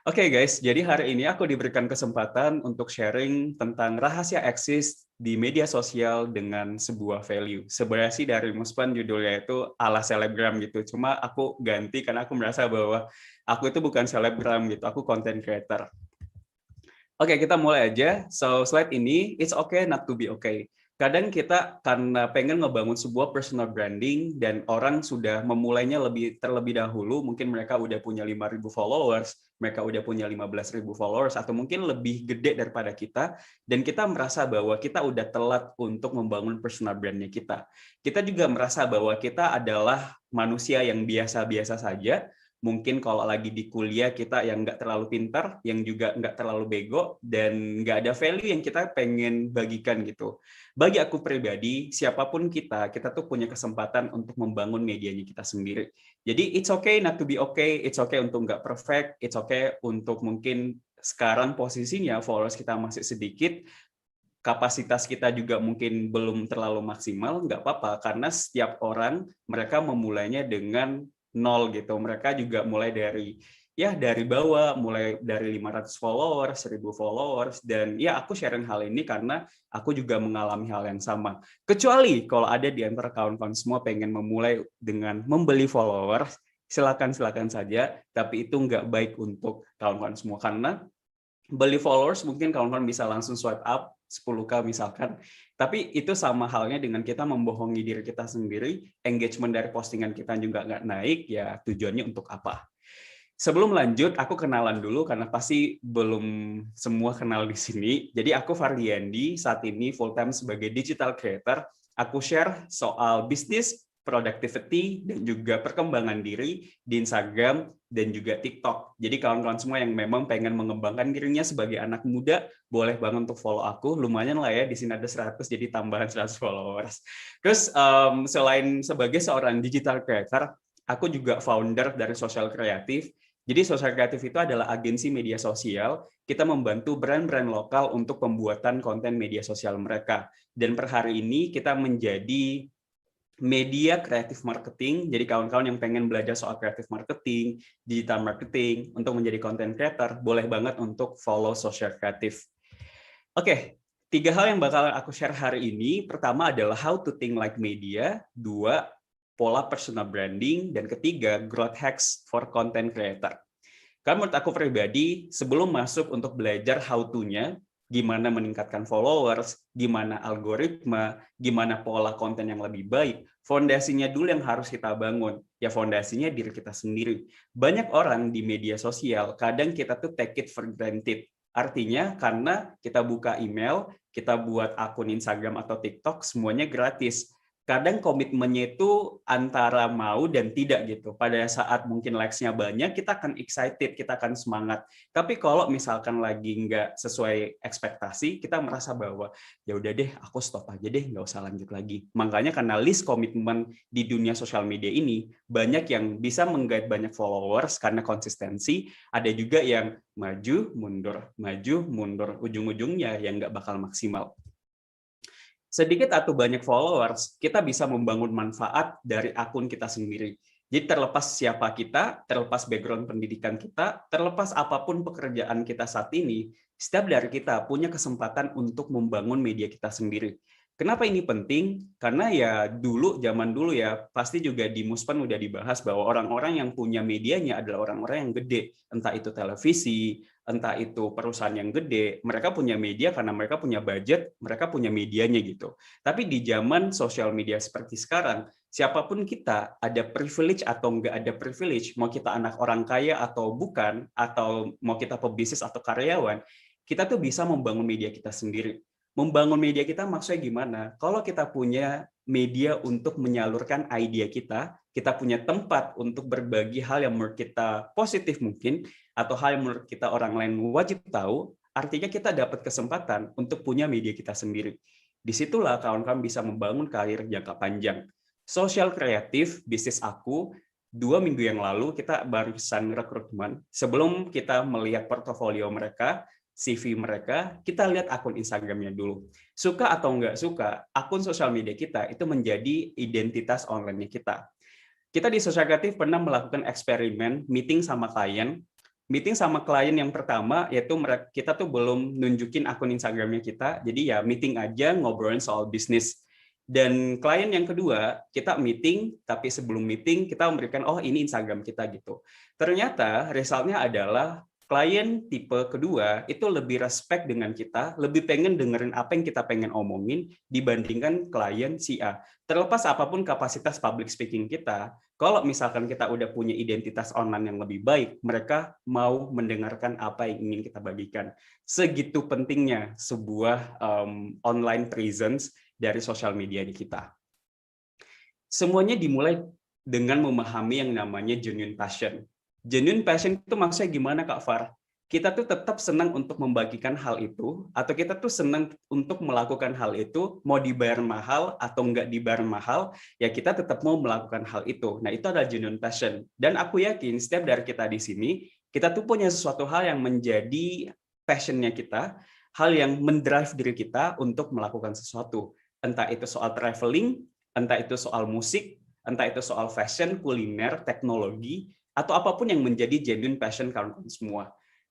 Oke guys, jadi hari ini aku diberikan kesempatan untuk sharing tentang rahasia eksis di media sosial dengan sebuah value. Sebenarnya sih dari Muspan judulnya itu ala selebgram gitu. Cuma aku ganti karena aku merasa bahwa aku itu bukan selebgram gitu, aku content creator. Oke, kita mulai aja. So, slide ini, it's okay not to be okay. Kadang kita karena pengen ngebangun sebuah personal branding dan orang sudah memulainya terlebih dahulu, mungkin mereka udah punya 5.000 followers, mereka udah punya 15.000 followers, atau mungkin lebih gede daripada kita, dan kita merasa bahwa kita udah telat untuk membangun personal brandnya kita. Kita juga merasa bahwa kita adalah manusia yang biasa-biasa saja, mungkin kalau lagi di kuliah kita yang nggak terlalu pintar, yang juga nggak terlalu bego, dan nggak ada value yang kita pengen bagikan gitu. Bagi aku pribadi, siapapun kita tuh punya kesempatan untuk membangun medianya kita sendiri. Jadi it's okay not to be okay, it's okay untuk nggak perfect, it's okay untuk mungkin sekarang posisinya followers kita masih sedikit, kapasitas kita juga mungkin belum terlalu maksimal, nggak apa-apa, karena setiap orang mereka memulainya dengan nol gitu. Mereka juga mulai dari bawah, mulai dari 500 followers, 1.000 followers, dan ya aku sharing hal ini karena aku juga mengalami hal yang sama. Kecuali kalau ada di antara kawan-kawan semua pengen memulai dengan membeli followers, silakan saja, tapi itu nggak baik untuk kawan-kawan semua karena beli followers mungkin kawan-kawan bisa langsung swipe up 10K misalkan, tapi itu sama halnya dengan kita membohongi diri kita sendiri, engagement dari postingan kita juga nggak naik, ya tujuannya untuk apa? Sebelum lanjut, aku kenalan dulu karena pasti belum semua kenal di sini. Jadi aku Farliandi, saat ini full time sebagai digital creator. Aku share soal bisnis, productivity, dan juga perkembangan diri di Instagram dan juga TikTok. Jadi kawan-kawan semua yang memang pengen mengembangkan dirinya sebagai anak muda, boleh banget untuk follow aku. Lumayan lah ya, di sini ada 100, jadi tambahan 100 followers. Terus selain sebagai seorang digital creator, aku juga founder dari Sosial Kreatif. Jadi Sosial Kreatif itu adalah agensi media sosial. Kita membantu brand-brand lokal untuk pembuatan konten media sosial mereka. Dan per hari ini kita menjadi media kreatif marketing. Jadi kawan-kawan yang pengen belajar soal kreatif marketing, digital marketing, untuk menjadi content creator, boleh banget untuk follow Sosial Kreatif. Oke, 3 hal yang bakal aku share hari ini. Pertama adalah how to think like media. 2, pola personal branding. Dan ketiga, growth hacks for content creator. Karena menurut aku pribadi, sebelum masuk untuk belajar how to-nya, gimana meningkatkan followers, gimana algoritma, gimana pola konten yang lebih baik, fondasinya dulu yang harus kita bangun. Ya fondasinya diri kita sendiri. Banyak orang di media sosial, kadang kita tuh take it for granted. Artinya karena kita buka email, kita buat akun Instagram atau TikTok, semuanya gratis. Kadang komitmennya itu antara mau dan tidak gitu. Pada saat mungkin likes-nya banyak, kita akan excited, kita akan semangat. Tapi kalau misalkan lagi nggak sesuai ekspektasi, kita merasa bahwa ya udah deh, aku stop aja deh, nggak usah lanjut lagi. Makanya karena list komitmen di dunia sosial media ini, banyak yang bisa menggait banyak followers karena konsistensi, ada juga yang maju, mundur, ujung-ujungnya yang nggak bakal maksimal. Sedikit atau banyak followers, kita bisa membangun manfaat dari akun kita sendiri. Jadi terlepas siapa kita, terlepas background pendidikan kita, terlepas apapun pekerjaan kita saat ini, setiap dari kita punya kesempatan untuk membangun media kita sendiri. Kenapa ini penting? Karena ya zaman dulu ya, pasti juga di Muspen udah dibahas bahwa orang-orang yang punya medianya adalah orang-orang yang gede. Entah itu televisi, entah itu perusahaan yang gede, mereka punya media karena mereka punya budget, mereka punya medianya gitu. Tapi di zaman sosial media seperti sekarang, siapapun kita, ada privilege atau nggak ada privilege, mau kita anak orang kaya atau bukan, atau mau kita pebisnis atau karyawan, kita tuh bisa membangun media kita sendiri. Membangun media kita maksudnya gimana? Kalau kita punya media untuk menyalurkan ide kita punya tempat untuk berbagi hal yang menurut kita positif mungkin, atau hal yang menurut kita orang lain wajib tahu, artinya kita dapat kesempatan untuk punya media kita sendiri. Disitulah kawan-kawan bisa membangun karir jangka panjang. Sosial kreatif, bisnis aku, 2 minggu yang lalu kita barusan rekrutmen. Sebelum kita melihat portofolio mereka, CV mereka, kita lihat akun Instagramnya dulu. Suka atau nggak suka, akun sosial media kita itu menjadi identitas online-nya kita. Kita di Sosial Kreatif pernah melakukan eksperimen meeting sama klien. Meeting sama klien yang pertama, yaitu kita tuh belum nunjukin akun Instagramnya kita, jadi ya meeting aja ngobrolin soal bisnis. Dan klien yang kedua, kita meeting, tapi sebelum meeting kita memberikan, oh ini Instagram kita gitu. Ternyata resultnya adalah klien tipe kedua itu lebih respect dengan kita, lebih pengen dengerin apa yang kita pengen omongin dibandingkan klien si A. Terlepas apapun kapasitas public speaking kita, kalau misalkan kita udah punya identitas online yang lebih baik, mereka mau mendengarkan apa yang ingin kita bagikan. Segitu pentingnya sebuah online presence dari sosial media di kita. Semuanya dimulai dengan memahami yang namanya genuine passion. Genuine passion itu maksudnya gimana, Kak Far? Kita tuh tetap senang untuk membagikan hal itu, atau kita tuh senang untuk melakukan hal itu, mau dibayar mahal atau nggak dibayar mahal, ya kita tetap mau melakukan hal itu. Nah, itu adalah genuine passion. Dan aku yakin setiap dari kita di sini, kita tuh punya sesuatu hal yang menjadi passion-nya kita, hal yang mendrive diri kita untuk melakukan sesuatu. Entah itu soal traveling, entah itu soal musik, entah itu soal fashion, kuliner, teknologi, atau apapun yang menjadi genuine passion kawan-kawan semua.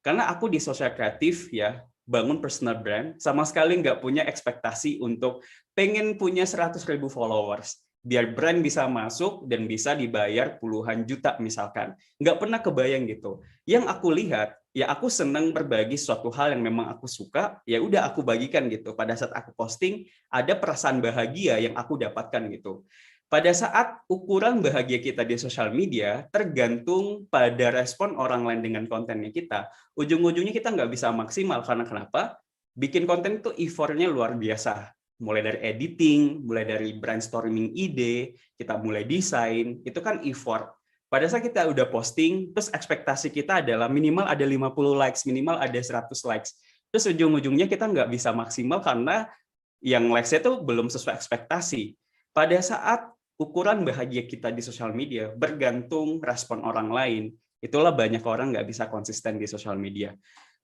Karena aku di sosial kreatif ya, bangun personal brand, sama sekali nggak punya ekspektasi untuk pengen punya 100.000 followers, biar brand bisa masuk dan bisa dibayar puluhan juta misalkan. Nggak pernah kebayang gitu. Yang aku lihat, ya aku senang berbagi suatu hal yang memang aku suka, ya udah aku bagikan gitu. Pada saat aku posting, ada perasaan bahagia yang aku dapatkan gitu. Pada saat ukuran bahagia kita di sosial media tergantung pada respon orang lain dengan kontennya kita, ujung-ujungnya kita nggak bisa maksimal. Karena kenapa? Bikin konten itu effortnya luar biasa. Mulai dari editing, mulai dari brainstorming ide, kita mulai desain, itu kan effort. Pada saat kita udah posting, terus ekspektasi kita adalah minimal ada 50 likes, minimal ada 100 likes. Terus ujung-ujungnya kita nggak bisa maksimal karena yang likes-nya itu belum sesuai ekspektasi. Pada saat ukuran bahagia kita di sosial media bergantung respon orang lain, itulah banyak orang nggak bisa konsisten di sosial media.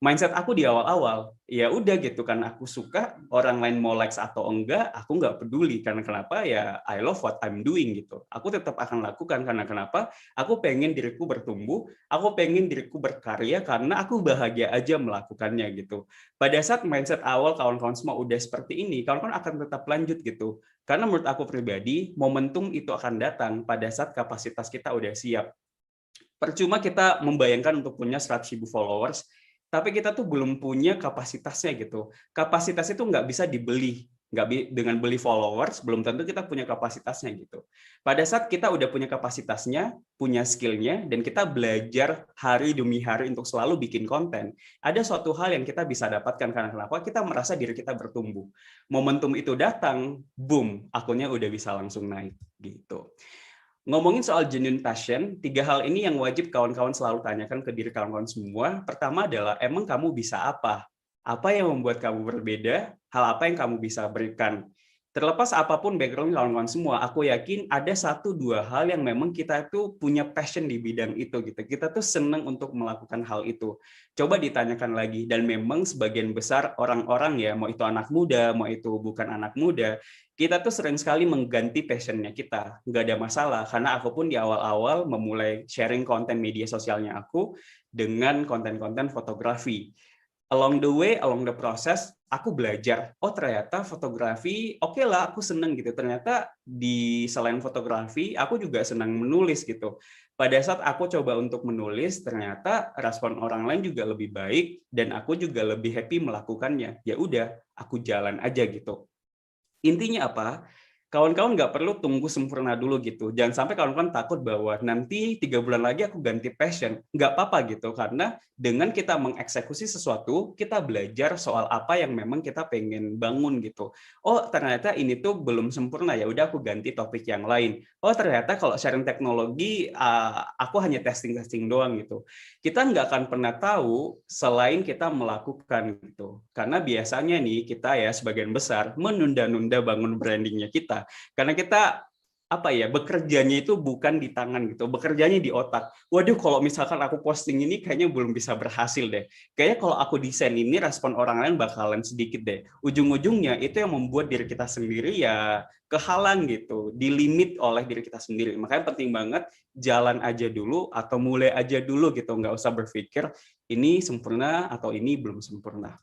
Mindset aku di awal-awal, ya udah gitu, kan aku suka, orang lain mau likes atau enggak, aku nggak peduli. Karena kenapa? Ya I love what I'm doing gitu. Aku tetap akan lakukan, karena kenapa? Aku pengen diriku bertumbuh, aku pengen diriku berkarya, karena aku bahagia aja melakukannya gitu. Pada saat mindset awal kawan-kawan semua udah seperti ini, kawan-kawan akan tetap lanjut gitu. Karena menurut aku pribadi, momentum itu akan datang pada saat kapasitas kita udah siap. Percuma kita membayangkan untuk punya 100.000 followers, tapi kita tuh belum punya kapasitasnya gitu. Kapasitas itu nggak bisa dibeli. Dengan beli followers, belum tentu kita punya kapasitasnya gitu. Pada saat kita udah punya kapasitasnya, punya skillnya, dan kita belajar hari demi hari untuk selalu bikin konten, ada suatu hal yang kita bisa dapatkan. Karena kenapa? Kita merasa diri kita bertumbuh. Momentum itu datang, boom, akunnya udah bisa langsung naik gitu. Ngomongin soal genuine passion, 3 hal ini yang wajib kawan-kawan selalu tanyakan ke diri kawan-kawan semua. Pertama adalah, emang kamu bisa apa? Apa yang membuat kamu berbeda? Hal apa yang kamu bisa berikan? Terlepas apapun background kawan-kawan semua, aku yakin ada 1-2 hal yang memang kita tuh punya passion di bidang itu gitu. Kita tuh senang untuk melakukan hal itu. Coba ditanyakan lagi, dan memang sebagian besar orang-orang ya, mau itu anak muda, mau itu bukan anak muda, kita tuh sering sekali mengganti passion-nya kita. Nggak ada masalah, karena aku pun di awal-awal memulai sharing konten media sosialnya aku dengan konten-konten fotografi. Along the way, along the process, aku belajar, oh ternyata fotografi, oke lah, aku seneng gitu. Ternyata di selain fotografi, aku juga senang menulis gitu. Pada saat aku coba untuk menulis, ternyata respon orang lain juga lebih baik, dan aku juga lebih happy melakukannya. Ya udah, aku jalan aja gitu. Intinya apa? Kawan-kawan nggak perlu tunggu sempurna dulu gitu. Jangan sampai kawan-kawan takut bahwa nanti 3 bulan lagi aku ganti passion. Nggak apa-apa gitu, karena dengan kita mengeksekusi sesuatu, kita belajar soal apa yang memang kita pengen bangun gitu. Oh, ternyata ini tuh belum sempurna, ya udah aku ganti topik yang lain. Oh, ternyata kalau sharing teknologi, aku hanya testing-testing doang gitu. Kita nggak akan pernah tahu selain kita melakukan gitu. Karena biasanya nih kita ya sebagian besar menunda-nunda bangun brandingnya kita. Karena kita apa ya, bekerjanya itu bukan di tangan gitu, bekerjanya di otak. Waduh, kalau misalkan aku posting ini kayaknya belum bisa berhasil deh. Kayaknya kalau aku desain ini respon orang lain bakalan sedikit deh. Ujung-ujungnya itu yang membuat diri kita sendiri ya kehalang gitu, dilimit oleh diri kita sendiri. Makanya penting banget jalan aja dulu atau mulai aja dulu gitu, nggak usah berpikir ini sempurna atau ini belum sempurna.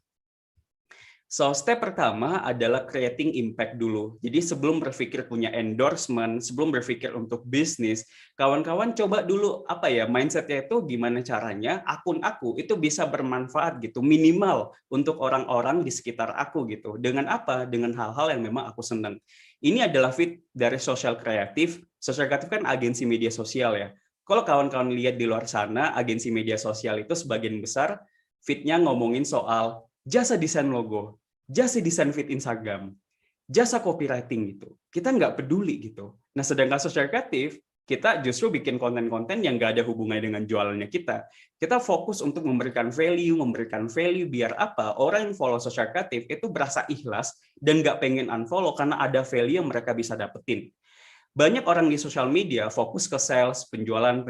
So, step pertama adalah creating impact dulu. Jadi sebelum berpikir punya endorsement, sebelum berpikir untuk bisnis, kawan-kawan coba dulu apa ya, mindsetnya itu gimana caranya akun aku itu bisa bermanfaat gitu, minimal untuk orang-orang di sekitar aku gitu. Dengan apa? Dengan hal-hal yang memang aku senang. Ini adalah fit dari social kreatif. Social kreatif kan agensi media sosial ya. Kalau kawan-kawan lihat di luar sana, agensi media sosial itu sebagian besar fitnya ngomongin soal jasa desain logo, jasa desain feed Instagram, jasa copywriting gitu. Kita nggak peduli gitu. Nah, sedangkan social kreatif, kita justru bikin konten-konten yang nggak ada hubungannya dengan jualannya kita. Kita fokus untuk memberikan value biar apa? Orang yang follow social kreatif itu berasa ikhlas dan nggak pengen unfollow karena ada value yang mereka bisa dapetin. Banyak orang di sosial media fokus ke sales, penjualan.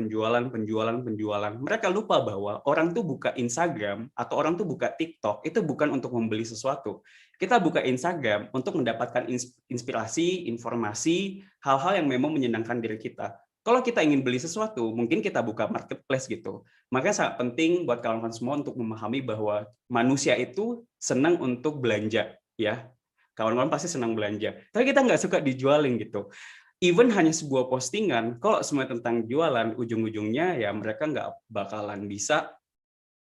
Mereka lupa bahwa orang tuh buka Instagram atau orang tuh buka TikTok itu bukan untuk membeli sesuatu. Kita buka Instagram untuk mendapatkan inspirasi, informasi, hal-hal yang memang menyenangkan diri kita. Kalau kita ingin beli sesuatu, mungkin kita buka marketplace gitu. Makanya sangat penting buat kawan-kawan semua untuk memahami bahwa manusia itu senang untuk belanja, ya. Kawan-kawan pasti senang belanja. Tapi kita nggak suka dijualin gitu. Even hanya sebuah postingan, kalau semua tentang jualan, ujung-ujungnya ya mereka nggak bakalan bisa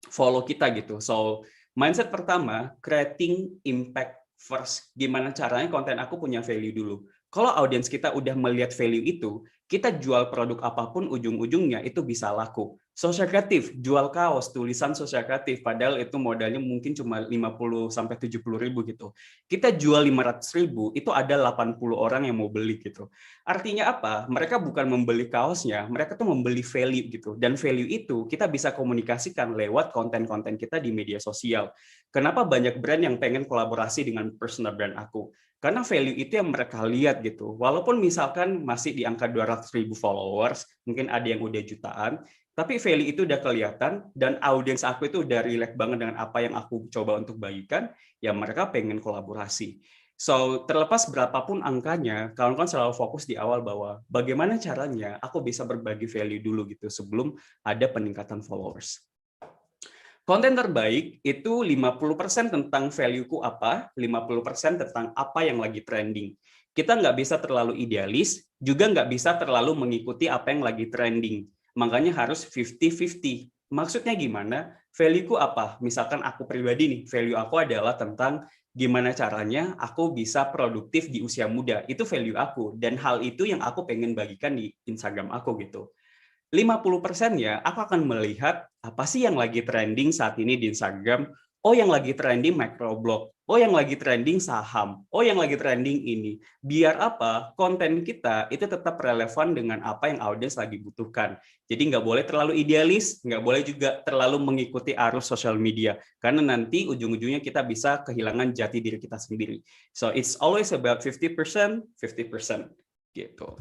follow kita gitu. So, mindset pertama, creating impact first. Gimana caranya konten aku punya value dulu. Kalau audiens kita udah melihat value itu, kita jual produk apapun ujung-ujungnya itu bisa laku. Social kreatif, jual kaos, tulisan social kreatif, padahal itu modalnya mungkin cuma 50-70 ribu gitu. Kita jual 500 ribu, itu ada 80 orang yang mau beli gitu. Artinya apa? Mereka bukan membeli kaosnya, mereka tuh membeli value gitu. Dan value itu kita bisa komunikasikan lewat konten-konten kita di media sosial. Kenapa banyak brand yang pengen kolaborasi dengan personal brand aku? Karena value itu yang mereka lihat gitu. Walaupun misalkan masih di angka 200 ribu followers, mungkin ada yang udah jutaan, tapi value itu udah kelihatan dan audiens aku itu udah relate banget dengan apa yang aku coba untuk bagikan, ya mereka pengen kolaborasi. So, terlepas berapapun angkanya, kawan-kawan selalu fokus di awal bahwa bagaimana caranya aku bisa berbagi value dulu gitu sebelum ada peningkatan followers. Konten terbaik itu 50% tentang value-ku apa, 50% tentang apa yang lagi trending. Kita nggak bisa terlalu idealis, juga nggak bisa terlalu mengikuti apa yang lagi trending. Makanya harus 50-50. Maksudnya gimana? Value-ku apa? Misalkan aku pribadi nih, value aku adalah tentang gimana caranya aku bisa produktif di usia muda. Itu value aku. Dan hal itu yang aku pengen bagikan di Instagram aku gitu. 50%-nya aku akan melihat apa sih yang lagi trending saat ini di Instagram. Oh, yang lagi trending microblog. Oh, yang lagi trending saham. Oh, yang lagi trending ini. Biar apa? Konten kita itu tetap relevan dengan apa yang audiens lagi butuhkan. Jadi nggak boleh terlalu idealis, nggak boleh juga terlalu mengikuti arus sosial media. Karena nanti ujung-ujungnya kita bisa kehilangan jati diri kita sendiri. So, it's always about 50%, 50%. Gitu.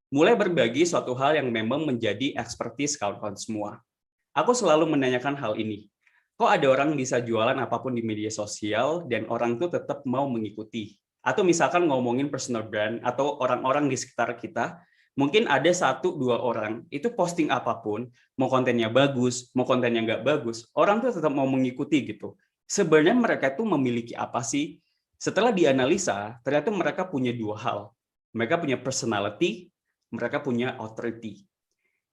Mulai berbagi suatu hal yang memang menjadi ekspertis kawan-kawan semua. Aku selalu menanyakan hal ini. Kok ada orang bisa jualan apapun di media sosial dan orang itu tetap mau mengikuti? Atau misalkan ngomongin personal brand atau orang-orang di sekitar kita, mungkin ada 1-2 orang itu posting apapun, mau kontennya bagus, mau kontennya nggak bagus, orang tuh tetap mau mengikuti gitu. Sebenarnya mereka itu memiliki apa sih? Setelah dianalisa, ternyata mereka punya 2 hal. Mereka punya personality, mereka punya authority.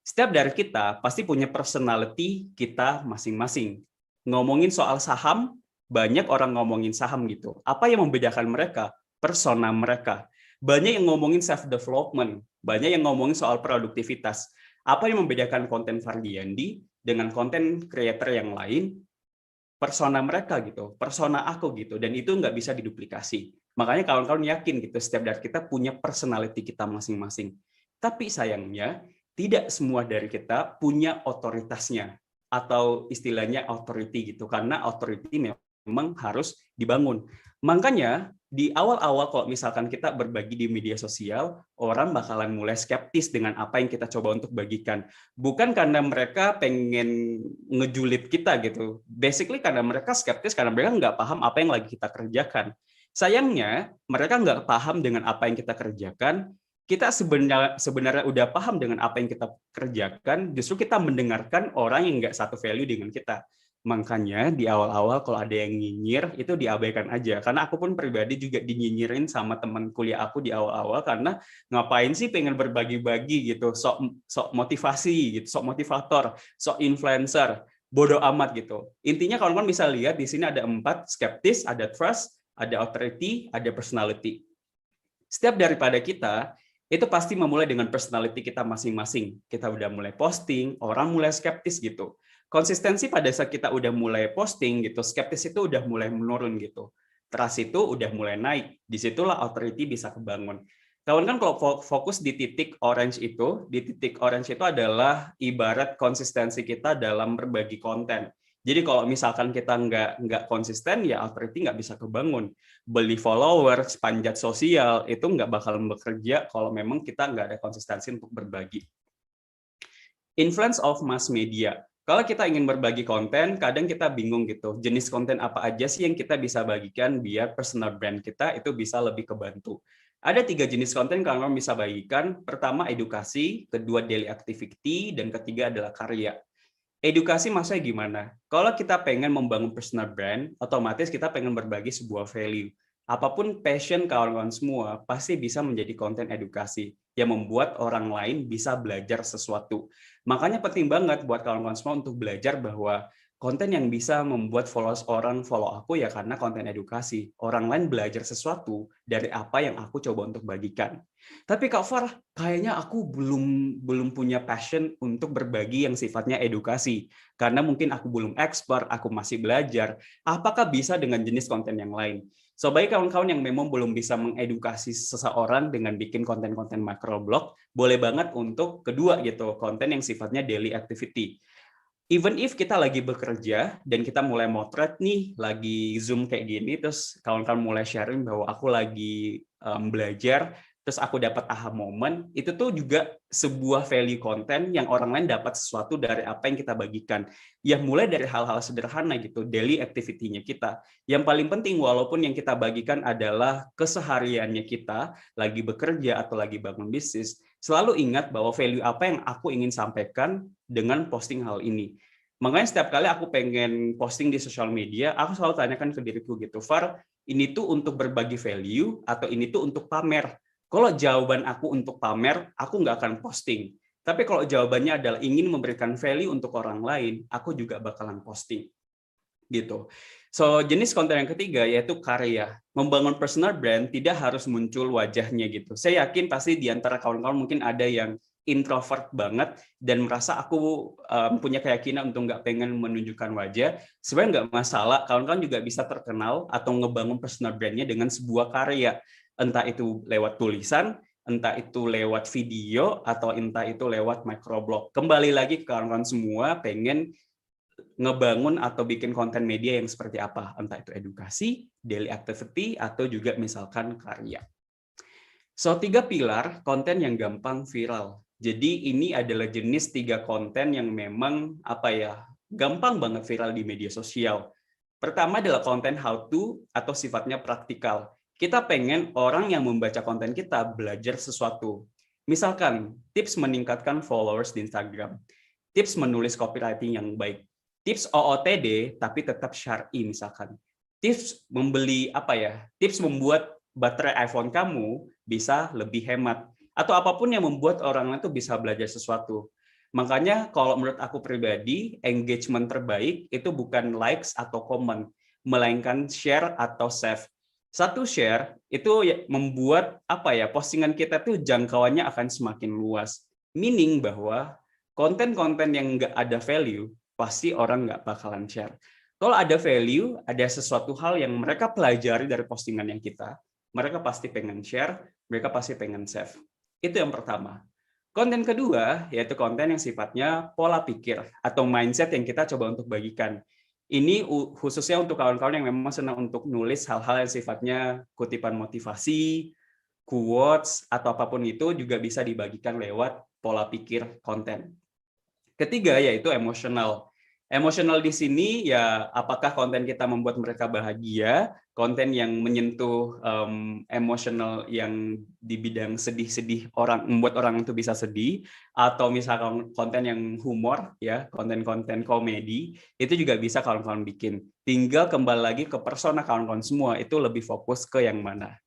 Setiap dari kita pasti punya personality kita masing-masing. Ngomongin soal saham, banyak orang ngomongin saham gitu. Apa yang membedakan mereka? Persona mereka. Banyak yang ngomongin self-development, banyak yang ngomongin soal produktivitas. Apa yang membedakan konten Fardiandi dengan konten creator yang lain? Persona mereka gitu, persona aku gitu, dan itu nggak bisa diduplikasi. Makanya kawan-kawan yakin gitu, setiap dari kita punya personality kita masing-masing. Tapi sayangnya, tidak semua dari kita punya otoritasnya, atau istilahnya authority gitu, karena authority memang harus dibangun. Makanya di awal-awal kalau misalkan kita berbagi di media sosial, orang bakalan mulai skeptis dengan apa yang kita coba untuk bagikan. Bukan karena mereka pengen ngejulit kita gitu. Basically karena mereka skeptis, karena mereka nggak paham apa yang lagi kita kerjakan. Sayangnya, mereka nggak paham dengan apa yang kita kerjakan. Kita sebenarnya udah paham dengan apa yang kita kerjakan, justru kita mendengarkan orang yang nggak satu value dengan kita. Makanya di awal-awal kalau ada yang nyinyir, itu diabaikan aja. Karena aku pun pribadi juga dinyinyirin sama teman kuliah aku di awal-awal, karena ngapain sih pengen berbagi-bagi gitu, sok motivasi gitu, sok motivator, sok influencer, bodoh amat gitu. Intinya kawan-kawan bisa lihat di sini ada 4, skeptis, ada trust, ada authority, ada personality. Setiap daripada kita, itu pasti memulai dengan personality kita masing-masing. Kita udah mulai posting, orang mulai skeptis gitu. Konsistensi pada saat kita udah mulai posting gitu, skeptis itu udah mulai menurun gitu. Trust itu udah mulai naik. Disitulah authority bisa kebangun. Kawan kan kalau fokus di titik orange itu adalah ibarat konsistensi kita dalam berbagi konten. Jadi kalau misalkan kita nggak konsisten, ya authority nggak bisa kebangun. Beli followers, panjat sosial, itu nggak bakal bekerja kalau memang kita nggak ada konsistensi untuk berbagi. Influence of mass media. Kalau kita ingin berbagi konten, kadang kita bingung gitu, jenis konten apa aja sih yang kita bisa bagikan biar personal brand kita itu bisa lebih kebantu. Ada 3 jenis konten yang kalian bisa bagikan. Pertama, edukasi, kedua, daily activity, dan ketiga adalah karya. Edukasi maksudnya gimana? Kalau kita pengen membangun personal brand, otomatis kita pengen berbagi sebuah value. Apapun passion kawan-kawan semua, pasti bisa menjadi konten edukasi yang membuat orang lain bisa belajar sesuatu. Makanya penting banget buat kawan-kawan semua untuk belajar bahwa konten yang bisa membuat followers orang follow aku ya karena konten edukasi. Orang lain belajar sesuatu dari apa yang aku coba untuk bagikan. Tapi Kak Farah, kayaknya aku belum punya passion untuk berbagi yang sifatnya edukasi. Karena mungkin aku belum expert, aku masih belajar. Apakah bisa dengan jenis konten yang lain? So, bagi kawan-kawan yang memang belum bisa mengedukasi seseorang dengan bikin konten-konten microblog, boleh banget untuk kedua gitu, konten yang sifatnya daily activity. Even if kita lagi bekerja dan kita mulai motret nih, lagi Zoom kayak gini, terus kawan-kawan mulai sharing bahwa aku lagi belajar, terus aku dapat aha moment, itu tuh juga sebuah value konten yang orang lain dapat sesuatu dari apa yang kita bagikan. Ya mulai dari hal-hal sederhana gitu, daily activity-nya kita. Yang paling penting walaupun yang kita bagikan adalah kesehariannya kita, lagi bekerja atau lagi bangun bisnis, selalu ingat bahwa value apa yang aku ingin sampaikan dengan posting hal ini. Makanya setiap kali aku pengen posting di sosial media, aku selalu tanyakan ke diriku gitu, Far, ini tuh untuk berbagi value atau ini tuh untuk pamer? Kalau jawaban aku untuk pamer, aku nggak akan posting. Tapi kalau jawabannya adalah ingin memberikan value untuk orang lain, aku juga bakalan posting. Gitu. So, jenis konten yang ketiga yaitu karya. Membangun personal brand tidak harus muncul wajahnya gitu. Saya yakin pasti di antara kawan-kawan mungkin ada yang introvert banget dan merasa aku punya keyakinan untuk nggak pengen menunjukkan wajah. Sebenarnya nggak masalah, kawan-kawan juga bisa terkenal atau ngebangun personal brand-nya dengan sebuah karya. Entah itu lewat tulisan, entah itu lewat video, atau entah itu lewat microblog. Kembali lagi ke kawan-kawan semua pengen ngebangun atau bikin konten media yang seperti apa, entah itu edukasi, daily activity, atau juga misalkan karya. So, 3 pilar konten yang gampang viral. Jadi ini adalah jenis 3 konten yang memang gampang banget viral di media sosial. Pertama adalah konten how to atau sifatnya praktikal. Kita pengen orang yang membaca konten kita belajar sesuatu. Misalkan tips meningkatkan followers di Instagram, tips menulis copywriting yang baik, tips OOTD tapi tetap syar'i misalkan. Tips tips membuat baterai iPhone kamu bisa lebih hemat atau apapun yang membuat orang lain itu bisa belajar sesuatu. Makanya kalau menurut aku pribadi, engagement terbaik itu bukan likes atau comment, melainkan share atau save. Satu share itu membuat postingan kita tuh jangkauannya akan semakin luas. Meaning bahwa konten-konten yang nggak ada value pasti orang nggak bakalan share. Kalau ada value, ada sesuatu hal yang mereka pelajari dari postingan yang kita, mereka pasti pengen share, mereka pasti pengen save. Itu yang pertama. Konten kedua, yaitu konten yang sifatnya pola pikir atau mindset yang kita coba untuk bagikan. Ini khususnya untuk kawan-kawan yang memang senang untuk nulis hal-hal yang sifatnya kutipan motivasi, quotes, atau apapun itu juga bisa dibagikan lewat pola pikir konten. Ketiga yaitu emosional. Emosional di sini ya apakah konten kita membuat mereka bahagia, konten yang menyentuh emosional yang di bidang sedih-sedih orang, membuat orang itu bisa sedih, atau misalkan konten yang humor ya, konten-konten komedi, itu juga bisa kawan-kawan bikin. Tinggal kembali lagi ke persona kawan-kawan semua, itu lebih fokus ke yang mana.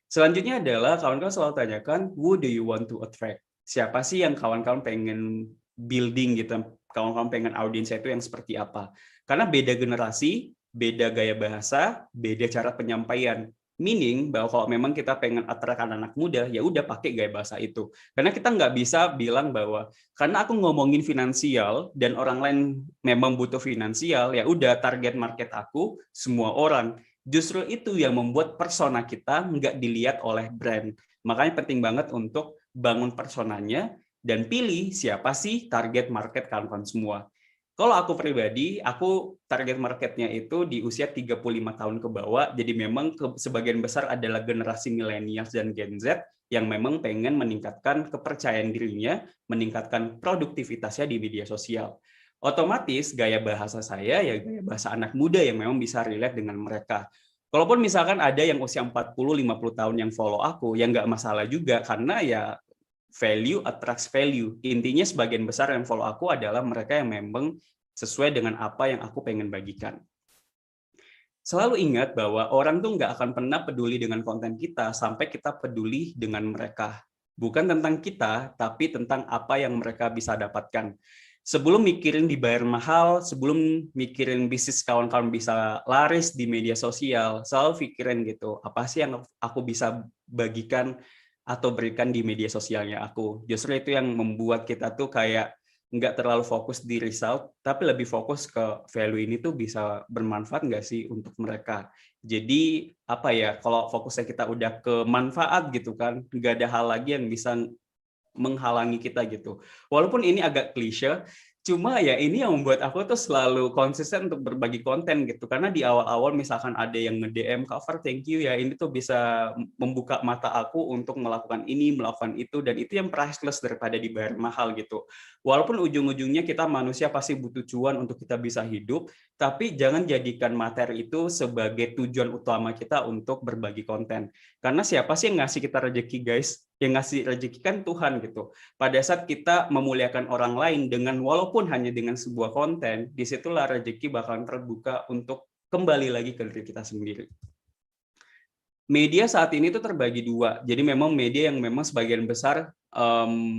Selanjutnya adalah kawan-kawan selalu tanyakan, who do you want to attract? Siapa sih yang kawan-kawan pengen building gitu, kawan-kawan pengen audiensnya itu yang seperti apa? Karena beda generasi, beda gaya bahasa, beda cara penyampaian. Meaning bahwa kalau memang kita pengen attract anak muda, ya udah pakai gaya bahasa itu. Karena kita nggak bisa bilang bahwa karena aku ngomongin finansial dan orang lain memang butuh finansial, ya udah target market aku semua orang. Justru itu yang membuat persona kita nggak dilihat oleh brand. Makanya penting banget untuk bangun personanya dan pilih siapa sih target market kawan-kawan semua. Kalau aku pribadi, aku target marketnya itu di usia 35 tahun ke bawah, jadi memang sebagian besar adalah generasi milenial dan Gen Z yang memang pengen meningkatkan kepercayaan dirinya, meningkatkan produktivitasnya di media sosial. Otomatis gaya bahasa saya ya gaya bahasa anak muda yang memang bisa relate dengan mereka. Kalaupun misalkan ada yang usia 40-50 tahun yang follow aku, ya nggak masalah juga, karena ya value attracts value. Intinya sebagian besar yang follow aku adalah mereka yang memang sesuai dengan apa yang aku pengen bagikan. Selalu ingat bahwa orang tuh nggak akan pernah peduli dengan konten kita sampai kita peduli dengan mereka. Bukan tentang kita, tapi tentang apa yang mereka bisa dapatkan. Sebelum mikirin dibayar mahal, sebelum mikirin bisnis kawan-kawan bisa laris di media sosial, selalu pikirin gitu, apa sih yang aku bisa bagikan atau berikan di media sosialnya aku. Justru itu yang membuat kita tuh kayak nggak terlalu fokus di result, tapi lebih fokus ke value ini tuh bisa bermanfaat nggak sih untuk mereka. Jadi apa ya, kalau fokusnya kita udah ke manfaat gitu kan, nggak ada hal lagi yang bisa menghalangi kita gitu. Walaupun ini agak klise, cuma ya ini yang membuat aku tuh selalu konsisten untuk berbagi konten gitu. Karena di awal-awal misalkan ada yang nge-DM, cover thank you ya, ini tuh bisa membuka mata aku untuk melakukan ini, melakukan itu, dan itu yang priceless daripada dibayar mahal gitu. Walaupun ujung-ujungnya kita manusia pasti butuh cuan untuk kita bisa hidup, tapi jangan jadikan materi itu sebagai tujuan utama kita untuk berbagi konten. Karena siapa sih yang ngasih kita rezeki, guys? Yang ngasih rezeki kan Tuhan gitu. Pada saat kita memuliakan orang lain dengan walaupun hanya dengan sebuah konten, disitulah rezeki bakalan terbuka untuk kembali lagi ke diri kita sendiri. Media saat ini tuh terbagi dua. Jadi memang media yang memang sebagian besar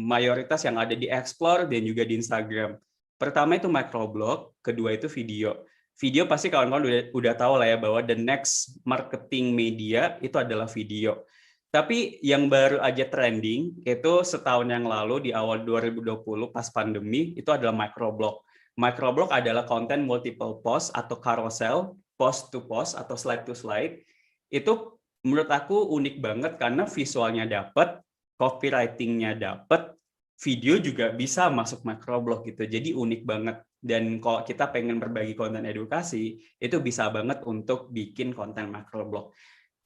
mayoritas yang ada di Explore dan juga di Instagram. Pertama itu microblog, kedua itu video. Video pasti kawan-kawan udah tahu lah ya bahwa the next marketing media itu adalah video. Tapi yang baru aja trending itu setahun yang lalu di awal 2020 pas pandemi itu adalah microblog. Microblog adalah konten multiple post atau carousel, post to post atau slide to slide. Itu menurut aku unik banget karena visualnya dapat, copywriting-nya dapat, video juga bisa masuk microblog gitu. Jadi unik banget. Dan kalau kita pengen berbagi konten edukasi, itu bisa banget untuk bikin konten microblog.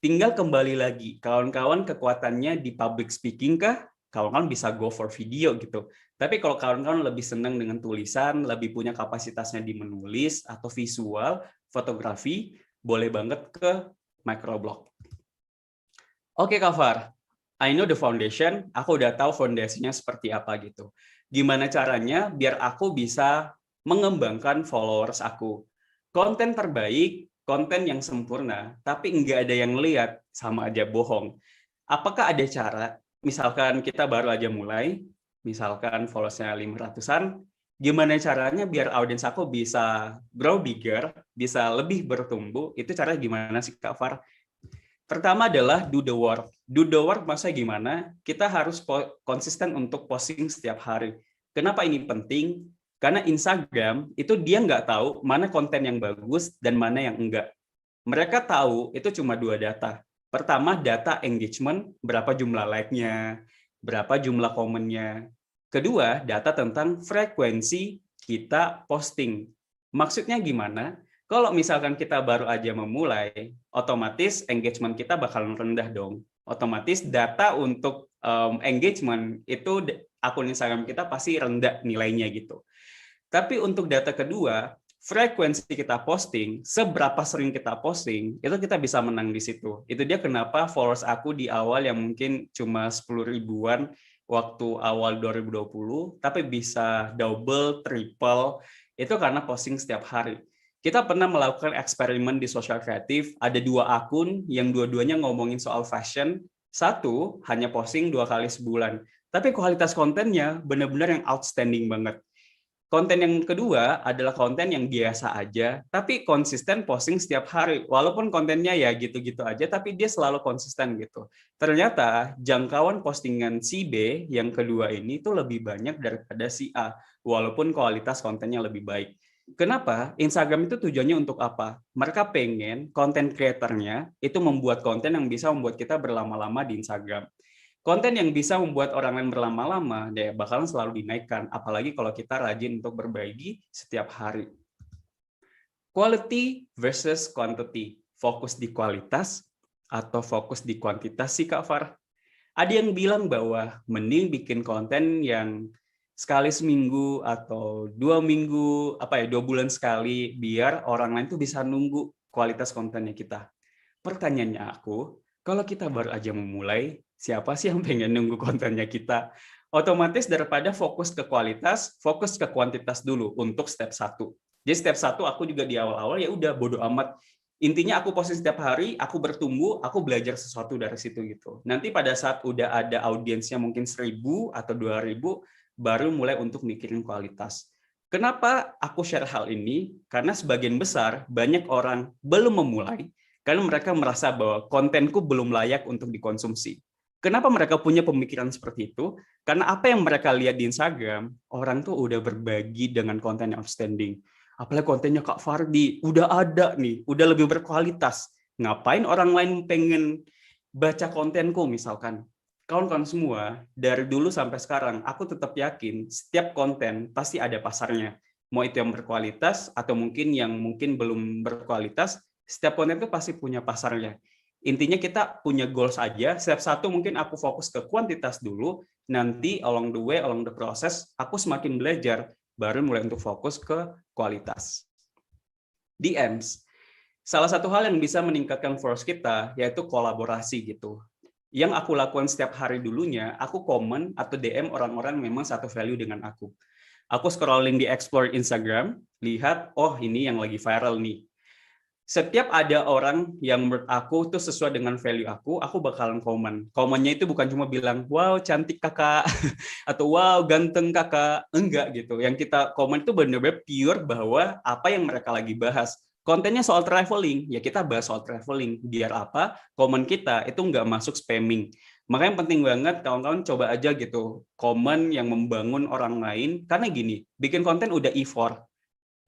Tinggal kembali lagi, kawan-kawan kekuatannya di public speaking kah? Kawan-kawan bisa go for video gitu. Tapi kalau kawan-kawan lebih senang dengan tulisan, lebih punya kapasitasnya di menulis atau visual, fotografi, boleh banget ke microblog. Oke, Kak Far, I know the foundation, aku udah tahu fondasinya seperti apa gitu. Gimana caranya biar aku bisa mengembangkan followers aku? Konten terbaik, konten yang sempurna, tapi nggak ada yang lihat, sama aja bohong. Apakah ada cara, misalkan kita baru aja mulai, misalkan followersnya 500-an, gimana caranya biar audiens aku bisa grow bigger, bisa lebih bertumbuh, itu caranya gimana sih Kak Far? Pertama adalah do the work. Do the work maksudnya gimana? Kita harus konsisten untuk posting setiap hari. Kenapa ini penting? Karena Instagram itu dia nggak tahu mana konten yang bagus dan mana yang enggak. Mereka tahu itu cuma dua data. Pertama, data engagement, berapa jumlah like-nya, berapa jumlah komennya. Kedua, data tentang frekuensi kita posting. Maksudnya gimana? Kalau misalkan kita baru aja memulai, otomatis engagement kita bakalan rendah dong. Otomatis data untuk engagement itu akun Instagram kita pasti rendah nilainya gitu. Tapi untuk data kedua, frekuensi kita posting, seberapa sering kita posting, itu kita bisa menang di situ. Itu dia kenapa followers aku di awal yang mungkin cuma 10 ribuan waktu awal 2020, tapi bisa double, triple, itu karena posting setiap hari. Kita pernah melakukan eksperimen di sosial kreatif, ada 2 akun yang dua-duanya ngomongin soal fashion, satu hanya posting 2 kali sebulan, tapi kualitas kontennya benar-benar yang outstanding banget. Konten yang kedua adalah konten yang biasa aja, tapi konsisten posting setiap hari. Walaupun kontennya ya gitu-gitu aja, tapi dia selalu konsisten gitu. Ternyata jangkauan postingan si B yang kedua ini tuh lebih banyak daripada si A, walaupun kualitas kontennya lebih baik. Kenapa? Instagram itu tujuannya untuk apa? Mereka pengen konten kreatornya itu membuat konten yang bisa membuat kita berlama-lama di Instagram. Konten yang bisa membuat orang lain berlama-lama, dia bakalan selalu dinaikkan. Apalagi kalau kita rajin untuk berbagi setiap hari. Quality versus quantity. Fokus di kualitas atau fokus di kuantitas sih, Kak Far? Ada yang bilang bahwa mending bikin konten yang sekali seminggu atau 2 minggu, 2 bulan sekali, biar orang lain tuh bisa nunggu kualitas kontennya kita. Pertanyaannya aku, kalau kita baru aja memulai, siapa sih yang pengen nunggu kontennya kita? Otomatis daripada fokus ke kualitas, fokus ke kuantitas dulu untuk step 1. Jadi step 1 aku juga di awal-awal ya udah bodo amat. Intinya aku posting setiap hari, aku bertumbuh, aku belajar sesuatu dari situ gitu. Nanti pada saat udah ada audiensnya mungkin 1.000 atau 2.000, baru mulai untuk mikirin kualitas. Kenapa aku share hal ini? Karena sebagian besar banyak orang belum memulai, karena mereka merasa bahwa kontenku belum layak untuk dikonsumsi. Kenapa mereka punya pemikiran seperti itu? Karena apa yang mereka lihat di Instagram, orang tuh udah berbagi dengan konten yang outstanding. Apalagi kontennya Kak Fardi, udah ada nih, udah lebih berkualitas. Ngapain orang lain pengen baca kontenku misalkan? Kawan-kawan semua, dari dulu sampai sekarang, aku tetap yakin setiap konten pasti ada pasarnya. Mau itu yang berkualitas atau mungkin yang mungkin belum berkualitas, setiap konten itu pasti punya pasarnya. Intinya kita punya goals aja. Step 1 mungkin aku fokus ke kuantitas dulu, nanti along the way, along the process, aku semakin belajar, baru mulai untuk fokus ke kualitas. DMs. Salah satu hal yang bisa meningkatkan followers kita, yaitu kolaborasi gitu. Yang aku lakukan setiap hari dulunya, aku komen atau DM orang-orang memang satu value dengan aku. Aku scrolling di explore Instagram, lihat, oh ini yang lagi viral nih. Setiap ada orang yang menurut aku tuh sesuai dengan value aku bakalan komen. Komennya itu bukan cuma bilang, wow cantik kakak, atau wow ganteng kakak. Enggak gitu. Yang kita komen itu benar-benar pure bahwa apa yang mereka lagi bahas. Kontennya soal traveling, ya kita bahas soal traveling. Biar apa? Komen kita itu nggak masuk spamming. Makanya penting banget kawan-kawan coba aja gitu. Komen yang membangun orang lain. Karena gini, bikin konten udah effort,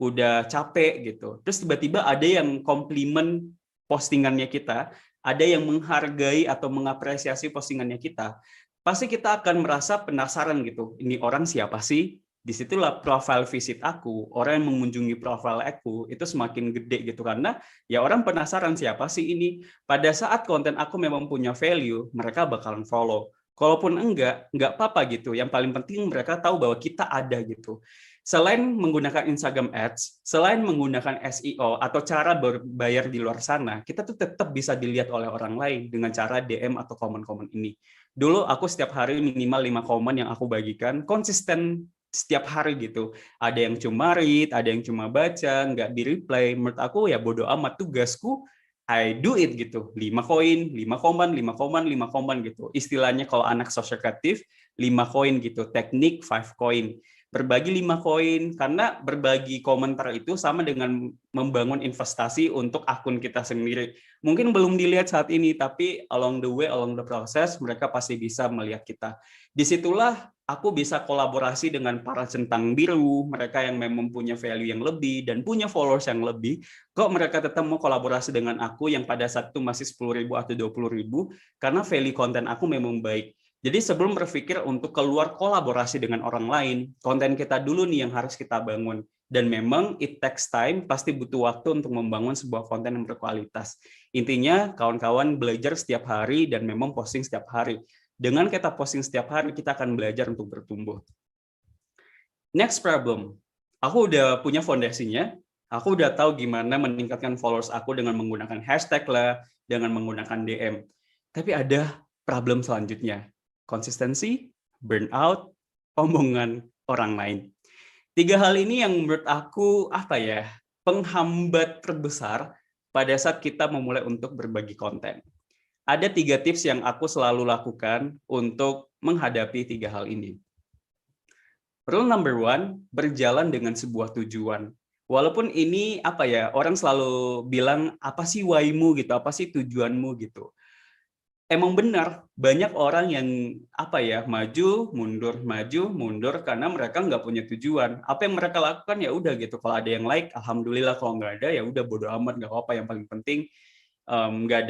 udah capek gitu. Terus tiba-tiba ada yang komplimen postingannya kita, ada yang menghargai atau mengapresiasi postingannya kita, pasti kita akan merasa penasaran gitu. Ini orang siapa sih? Disitulah profile visit aku, orang yang mengunjungi profile aku itu semakin gede gitu karena ya orang penasaran siapa sih ini. Pada saat konten aku memang punya value, mereka bakalan follow. Kalaupun enggak apa-apa gitu. Yang paling penting mereka tahu bahwa kita ada gitu. Selain menggunakan Instagram Ads, selain menggunakan SEO atau cara berbayar di luar sana, kita tuh tetap bisa dilihat oleh orang lain dengan cara DM atau komen-komen ini. Dulu aku setiap hari minimal 5 komen yang aku bagikan, konsisten setiap hari gitu. Ada yang cuma read, ada yang cuma baca, nggak di-reply. Menurut aku ya bodo amat, tugasku I do it gitu. 5 koin, 5 komen, 5 komen, 5 komen gitu. Istilahnya kalau anak social kreatif, 5 koin gitu. Teknik 5 koin. Berbagi 5 koin, karena berbagi komentar itu sama dengan membangun investasi untuk akun kita sendiri. Mungkin belum dilihat saat ini, tapi along the way, along the process, mereka pasti bisa melihat kita. Disitulah aku bisa kolaborasi dengan para centang biru, mereka yang memang punya value yang lebih, dan punya followers yang lebih, kok mereka tetap mau kolaborasi dengan aku yang pada saat itu masih 10.000 atau 20.000, karena value konten aku memang baik. Jadi sebelum berpikir untuk keluar kolaborasi dengan orang lain, konten kita dulu nih yang harus kita bangun. Dan memang it takes time, pasti butuh waktu untuk membangun sebuah konten yang berkualitas. Intinya kawan-kawan belajar setiap hari dan memang posting setiap hari. Dengan kita posting setiap hari, kita akan belajar untuk bertumbuh. Next problem. Aku udah punya fondasinya, aku udah tahu gimana meningkatkan followers aku dengan menggunakan hashtag lah, dengan menggunakan DM. Tapi ada problem selanjutnya. Konsistensi, burnout, omongan orang lain. 3 hal ini yang menurut aku penghambat terbesar pada saat kita memulai untuk berbagi konten. Ada 3 tips yang aku selalu lakukan untuk menghadapi 3 hal ini. Rule number 1, berjalan dengan sebuah tujuan. Walaupun ini orang selalu bilang apa sih why-mu gitu, apa sih tujuanmu gitu. Emang benar, banyak orang yang maju, mundur karena mereka nggak punya tujuan. Apa yang mereka lakukan ya udah gitu. Kalau ada yang like, alhamdulillah. Kalau nggak ada ya udah bodo amat, nggak apa-apa. Yang paling penting nggak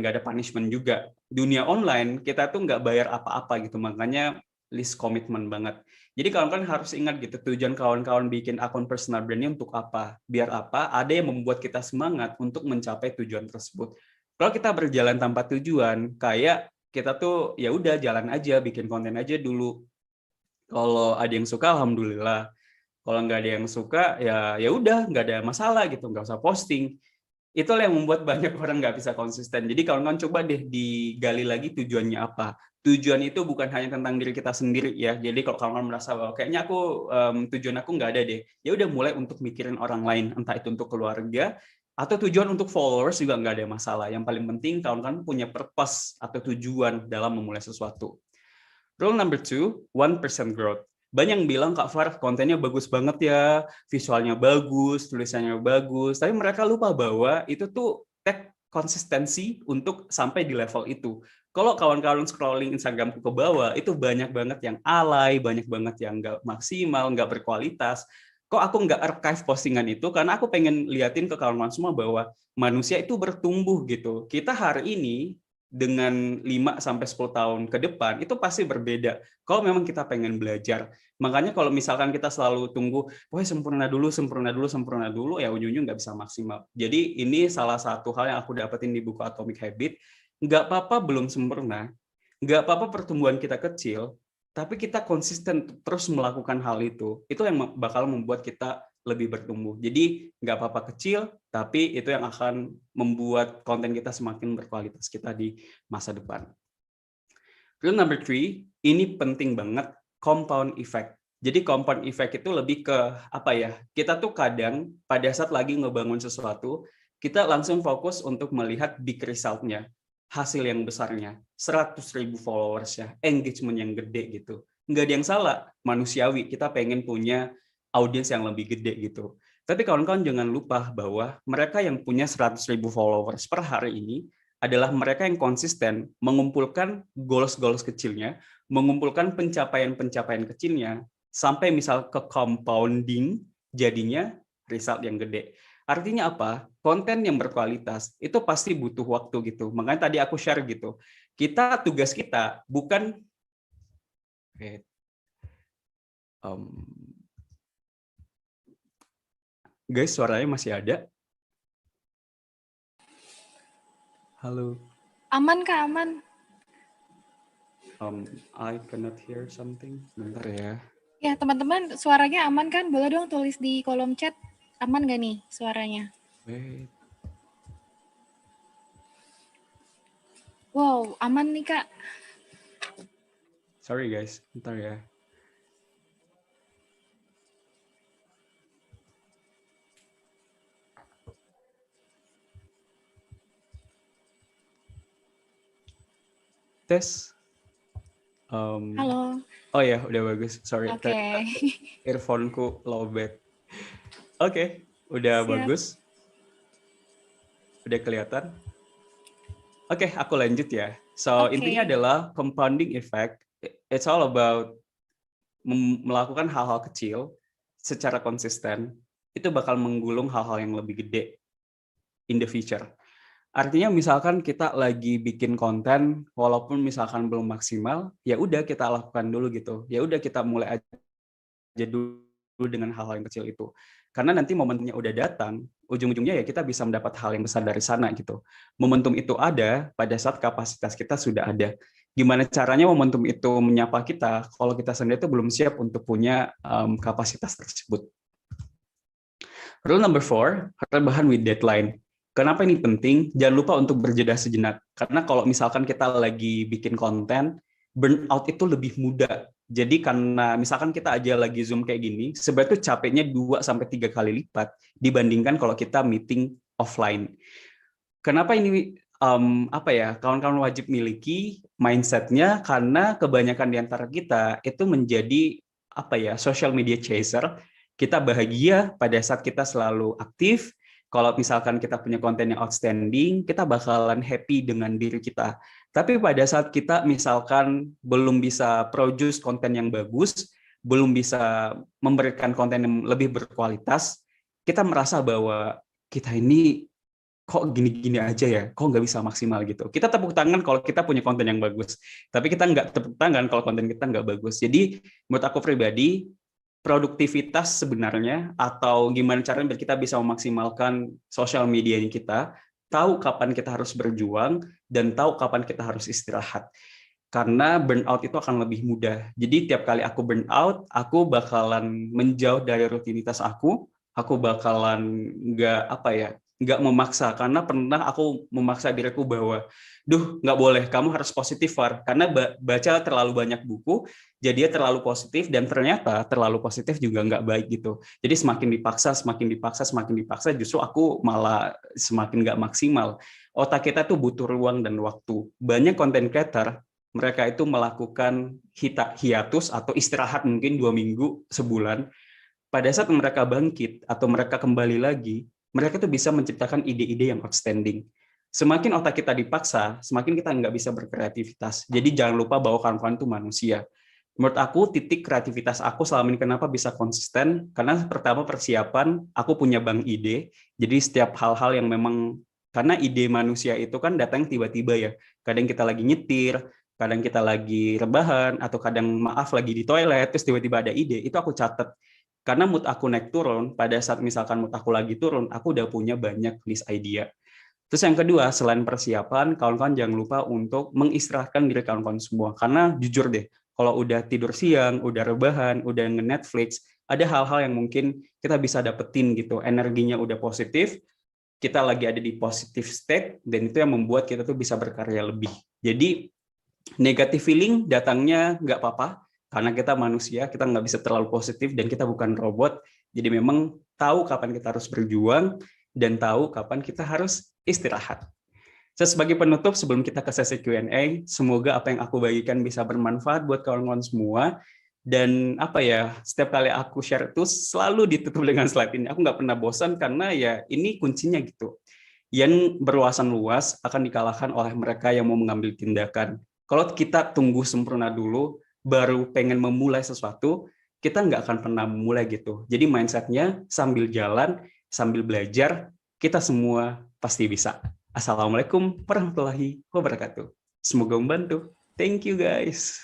ada punishment juga. Dunia online kita tuh nggak bayar apa-apa gitu, makanya list komitmen banget. Jadi kawan-kawan harus ingat gitu, tujuan kawan-kawan bikin akun personal branding untuk apa? Biar apa? Ada yang membuat kita semangat untuk mencapai tujuan tersebut. Kalau kita berjalan tanpa tujuan, kayak kita tuh ya udah jalan aja, bikin konten aja dulu. Kalau ada yang suka, alhamdulillah. Kalau nggak ada yang suka, ya udah, nggak ada masalah gitu, nggak usah posting. Itulah yang membuat banyak orang nggak bisa konsisten. Jadi kawan-kawan coba deh digali lagi tujuannya apa. Tujuan itu bukan hanya tentang diri kita sendiri ya. Jadi kalau kawan-kawan merasa bahwa kayaknya tujuan aku nggak ada deh, ya udah mulai untuk mikirin orang lain, entah itu untuk keluarga atau tujuan untuk followers juga nggak ada masalah. Yang paling penting kawan-kawan punya purpose atau tujuan dalam memulai sesuatu. Rule number 2, 1% growth. Banyak yang bilang, Kak Far, kontennya bagus banget ya, visualnya bagus, tulisannya bagus, tapi mereka lupa bahwa itu tuh konsistensi untuk sampai di level itu. Kalau kawan-kawan scrolling Instagramku ke bawah, itu banyak banget yang alay, banyak banget yang nggak maksimal, nggak berkualitas. Kok aku nggak archive postingan itu? Karena aku pengen liatin ke kawan-kawan semua bahwa manusia itu bertumbuh gitu. Kita hari ini dengan 5-10 tahun ke depan itu pasti berbeda. Kalau memang kita pengen belajar, makanya kalau misalkan kita selalu tunggu, wah sempurna dulu, ya ujung-ujung nggak bisa maksimal. Jadi ini salah satu hal yang aku dapetin di buku Atomic Habit. Nggak apa-apa belum sempurna, nggak apa-apa pertumbuhan kita kecil, tapi kita konsisten terus melakukan hal itu yang bakal membuat kita lebih bertumbuh. Jadi nggak apa-apa kecil, tapi itu yang akan membuat konten kita semakin berkualitas kita di masa depan. Rule number 3, ini penting banget, compound effect. Jadi compound effect itu lebih ke kita tuh kadang pada saat lagi ngebangun sesuatu, kita langsung fokus untuk melihat big result-nya, hasil yang besarnya, 100.000 followers ya, engagement yang gede gitu. Nggak ada yang salah, manusiawi, kita pengen punya audiens yang lebih gede gitu. Tapi kawan-kawan jangan lupa bahwa mereka yang punya 100.000 followers per hari ini adalah mereka yang konsisten mengumpulkan goals-goals kecilnya, mengumpulkan pencapaian-pencapaian kecilnya, sampai misal ke compounding, jadinya result yang gede. Artinya apa? Konten yang berkualitas itu pasti butuh waktu gitu. Makanya tadi aku share gitu. Tugas kita bukan guys, suaranya masih ada? Halo. Aman Kak, aman. I cannot hear something. Bentar ya. Ya teman-teman, suaranya aman kan? Boleh dong tulis di kolom chat. Aman gak nih suaranya? Wait. Wow, aman nih Kak. Sorry guys, bentar ya. Tes. Halo. Oh ya, udah bagus. Sorry, Oke. earphone-ku lowbat. Oke, udah Siap. bagus. Udah kelihatan. Oke, aku lanjut ya. So, intinya adalah compounding effect. It's all about melakukan hal-hal kecil secara konsisten. Itu bakal menggulung hal-hal yang lebih gede in the future. Artinya misalkan kita lagi bikin konten, walaupun misalkan belum maksimal, ya udah kita lakukan dulu gitu. Ya udah kita mulai aja dulu dengan hal-hal yang kecil itu. Karena nanti momentumnya udah datang, ujung-ujungnya ya kita bisa mendapat hal yang besar dari sana gitu. Momentum itu ada pada saat kapasitas kita sudah ada. Gimana caranya momentum itu menyapa kita kalau kita sendiri itu belum siap untuk punya kapasitas tersebut. Rule number 4, rebahan with deadline. Kenapa ini penting? Jangan lupa untuk berjeda sejenak. Karena kalau misalkan kita lagi bikin konten, burnout itu lebih mudah. Jadi karena misalkan kita aja lagi Zoom kayak gini, sebenarnya capeknya 2-3 kali lipat dibandingkan kalau kita meeting offline. Kenapa ini apa ya, kawan-kawan wajib miliki mindsetnya, karena kebanyakan di antara kita itu menjadi apa ya, social media chaser. Kita bahagia pada saat kita selalu aktif. Kalau misalkan kita punya konten yang outstanding, kita bakalan happy dengan diri kita. Tapi pada saat kita misalkan belum bisa produce konten yang bagus, belum bisa memberikan konten yang lebih berkualitas, kita merasa bahwa kita ini kok gini-gini aja ya, kok nggak bisa maksimal gitu. Kita tepuk tangan kalau kita punya konten yang bagus, tapi kita nggak tepuk tangan kalau konten kita nggak bagus. Jadi menurut aku pribadi, produktivitas sebenarnya atau gimana caranya biar kita bisa memaksimalkan sosial media kita, tahu kapan kita harus berjuang dan tahu kapan kita harus istirahat. Karena burnout itu akan lebih mudah. Jadi tiap kali aku burnout, aku bakalan menjauh dari rutinitas aku bakalan nggak apa ya, nggak memaksa. Karena pernah aku memaksa diriku bahwa, nggak boleh, kamu harus positif, Far. Karena baca terlalu banyak buku, jadinya terlalu positif, dan ternyata terlalu positif juga nggak baik gitu. Jadi semakin dipaksa, justru aku malah semakin nggak maksimal. Otak kita tuh butuh ruang dan waktu. Banyak content creator, mereka itu melakukan hiatus atau istirahat mungkin 2 minggu, sebulan. Pada saat mereka bangkit atau mereka kembali lagi, mereka tuh bisa menciptakan ide-ide yang outstanding. Semakin otak kita dipaksa, semakin kita nggak bisa berkreativitas. Jadi jangan lupa bahwa kawan-kawan itu manusia. Menurut aku, titik kreativitas aku selama ini kenapa bisa konsisten, karena pertama persiapan, aku punya bank ide, jadi setiap hal-hal yang memang, karena ide manusia itu kan datang tiba-tiba ya, kadang kita lagi nyetir, kadang kita lagi rebahan, atau kadang maaf lagi di toilet, terus tiba-tiba ada ide, itu aku catat. Karena mood aku naik turun, pada saat misalkan mood aku lagi turun, aku udah punya banyak list idea. Terus yang kedua, selain persiapan, kawan-kawan jangan lupa untuk mengistirahatkan diri kawan-kawan semua. Karena jujur deh, kalau udah tidur siang, udah rebahan, udah nge-Netflix, ada hal-hal yang mungkin kita bisa dapetin gitu. Energinya udah positif, kita lagi ada di positive state, dan itu yang membuat kita tuh bisa berkarya lebih. Jadi negative feeling datangnya nggak apa-apa, karena kita manusia, kita nggak bisa terlalu positif dan kita bukan robot. Jadi memang tahu kapan kita harus berjuang dan tahu kapan kita harus istirahat. Sebagai penutup, sebelum kita ke sesi Q&A, semoga apa yang aku bagikan bisa bermanfaat buat kawan-kawan semua. Dan apa ya, setiap kali aku share itu selalu ditutup dengan slide ini. Aku nggak pernah bosan karena ya ini kuncinya gitu. Yang berwawasan luas akan dikalahkan oleh mereka yang mau mengambil tindakan. Kalau kita tunggu sempurna dulu, baru pengen memulai sesuatu, kita nggak akan pernah memulai gitu. Jadi mindsetnya sambil jalan, sambil belajar, kita semua pasti bisa. Assalamualaikum warahmatullahi wabarakatuh. Semoga membantu. Thank you guys.